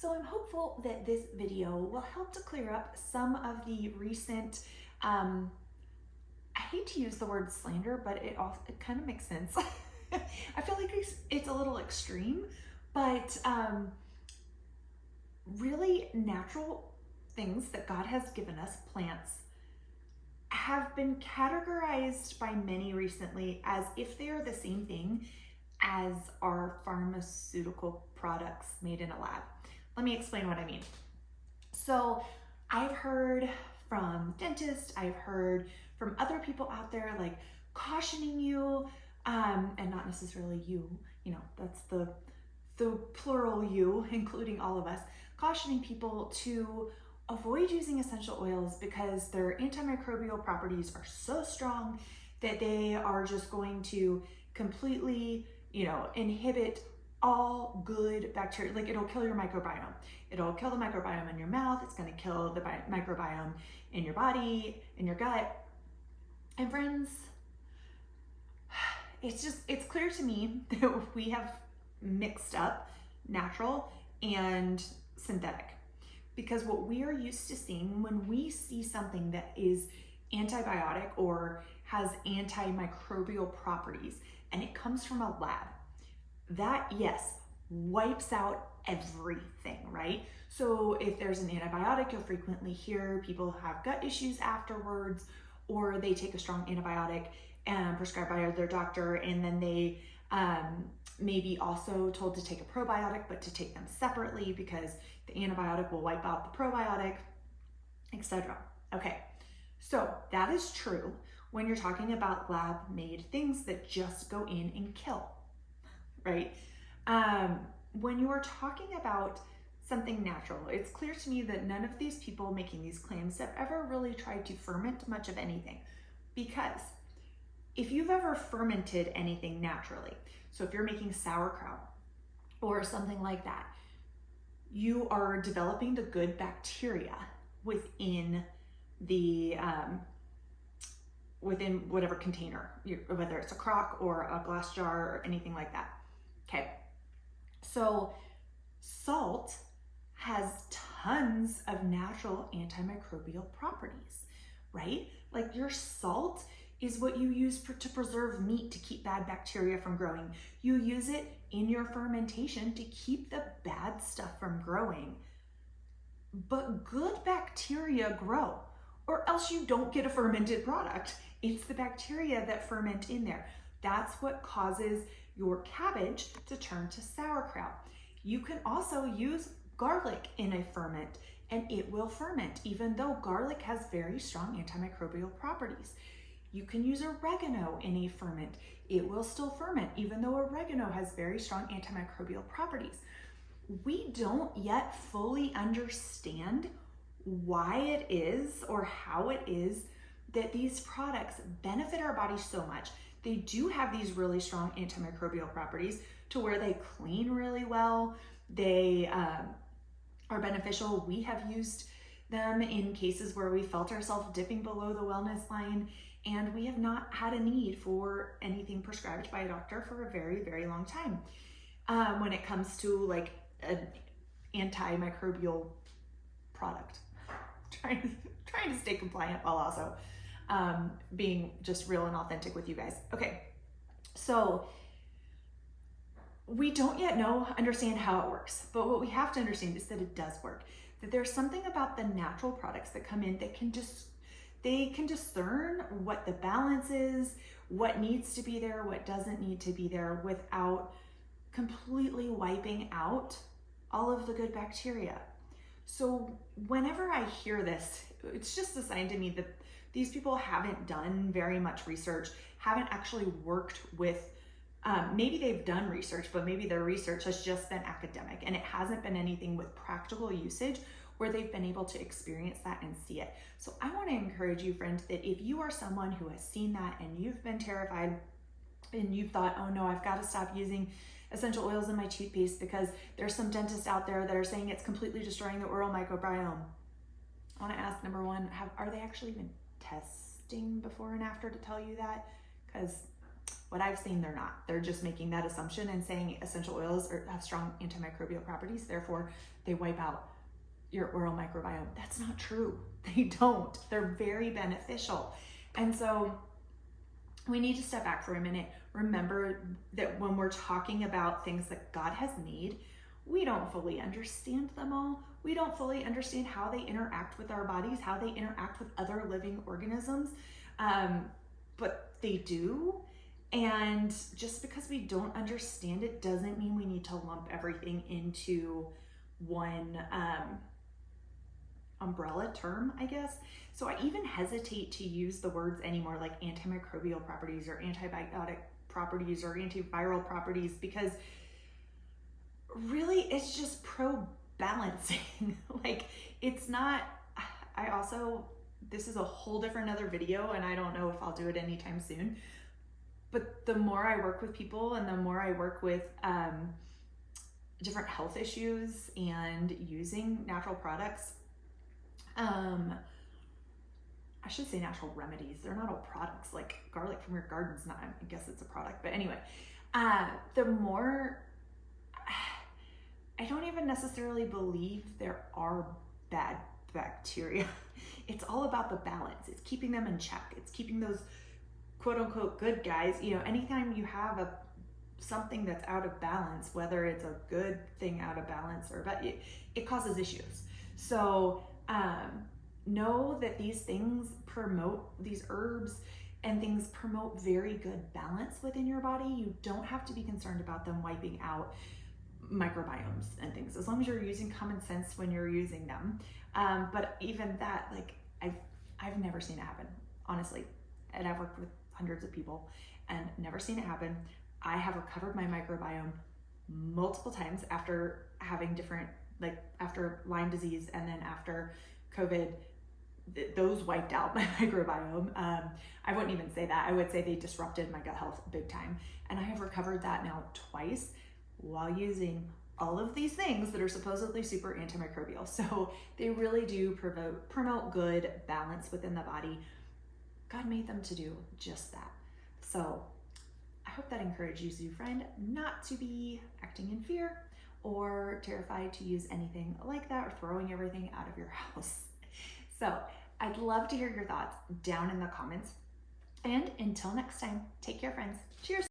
So I'm hopeful that this video will help to clear up some of the recent, I hate to use the word slander, but it kind of makes sense. I feel like it's a little extreme, but really natural things that God has given us, plants, have been categorized by many recently as if they are the same thing as our pharmaceutical products made in a lab. Let me explain what I mean. So I've heard from dentists, I've heard from other people out there like cautioning you, and not necessarily you, that's the plural you, including all of us, cautioning people to avoid using essential oils because their antimicrobial properties are so strong that they are just going to completely, inhibit all good bacteria. Like, it'll kill your microbiome. It'll kill the microbiome in your mouth. It's going to kill the microbiome in your body, in your gut. And friends, it's clear to me that we have mixed up natural and synthetic. Because what we are used to seeing when we see something that is antibiotic or has antimicrobial properties and it comes from a lab, that, yes, wipes out everything, right? So if there's an antibiotic, you'll frequently hear people have gut issues afterwards, or they take a strong antibiotic prescribed by their doctor, and then they may be also told to take a probiotic, but to take them separately because the antibiotic will wipe out the probiotic, etc. Okay, so that is true when you're talking about lab-made things that just go in and kill, right? When you are talking about something natural, it's clear to me that none of these people making these claims have ever really tried to ferment much of anything. Because if you've ever fermented anything naturally, so if you're making sauerkraut or something like that, you are developing the good bacteria within the within whatever container, whether it's a crock or a glass jar or anything like that. Okay, so salt has tons of natural antimicrobial properties, right? Like, your salt is what you use to preserve meat to keep bad bacteria from growing. You use it in your fermentation to keep the bad stuff from growing. But good bacteria grow, or else you don't get a fermented product. It's the bacteria that ferment in there. That's what causes your cabbage to turn to sauerkraut. You can also use garlic in a ferment and it will ferment, even though garlic has very strong antimicrobial properties. You can use oregano in a ferment. It will still ferment, even though oregano has very strong antimicrobial properties. We don't yet fully understand why it is or how it is that these products benefit our bodies so much. They do have these really strong antimicrobial properties to where they clean really well. They are beneficial. We have used them in cases where we felt ourselves dipping below the wellness line, and we have not had a need for anything prescribed by a doctor for a very, very long time. When it comes to like an antimicrobial product, trying to stay compliant while also being just real and authentic with you guys. Okay, so we don't yet understand how it works, but what we have to understand is that it does work. That there's something about the natural products that come in that they can discern what the balance is, what needs to be there, what doesn't need to be there, without completely wiping out all of the good bacteria. So whenever I hear this, it's just a sign to me that these people haven't done very much research, haven't actually worked with, maybe they've done research, but maybe their research has just been academic and it hasn't been anything with practical usage where they've been able to experience that and see it. So I want to encourage you, friend, that if you are someone who has seen that and you've been terrified and you've thought, oh no, I've got to stop using essential oils in my toothpaste because there's some dentists out there that are saying it's completely destroying the oral microbiome. I want to ask, number one, are they actually even testing before and after to tell you that? Because what I've seen, they're not. They're just making that assumption and saying essential oils have strong antimicrobial properties, therefore they wipe out your oral microbiome. That's not true. They don't. They're very beneficial. And so we need to step back for a minute. Remember that when we're talking about things that God has made, we don't fully understand them all. We don't fully understand how they interact with our bodies, how they interact with other living organisms, but they do. And just because we don't understand it doesn't mean we need to lump everything into one umbrella term, I guess. So I even hesitate to use the words anymore, like antimicrobial properties or antibiotic properties or antiviral properties, because really it's just pro-balancing. Like, it's not, this is a whole different other video, and I don't know if I'll do it anytime soon, but the more I work with people and the more I work with different health issues and using natural products, I should say natural remedies. They're not all products. Like garlic from your garden's not, I guess it's a product, but anyway, the more, I don't even necessarily believe there are bad bacteria. It's all about the balance. It's keeping them in check. It's keeping those quote unquote good guys. You know, anytime you have something that's out of balance, whether it's a good thing out of balance or, but it causes issues. So know that these things these herbs and things promote very good balance within your body. You don't have to be concerned about them wiping out microbiomes and things, as long as you're using common sense when you're using them. But even that, like, I've never seen it happen, honestly. And I've worked with hundreds of people and never seen it happen. I have recovered my microbiome multiple times after having different, like after Lyme disease and then after COVID, those wiped out my microbiome. I wouldn't even say that. I would say they disrupted my gut health big time. And I have recovered that now twice while using all of these things that are supposedly super antimicrobial. So they really do promote good balance within the body. God made them to do just that. So I hope that encourages you, friend, not to be acting in fear or terrified to use anything like that or throwing everything out of your house. So I'd love to hear your thoughts down in the comments. And until next time, take care, friends. Cheers.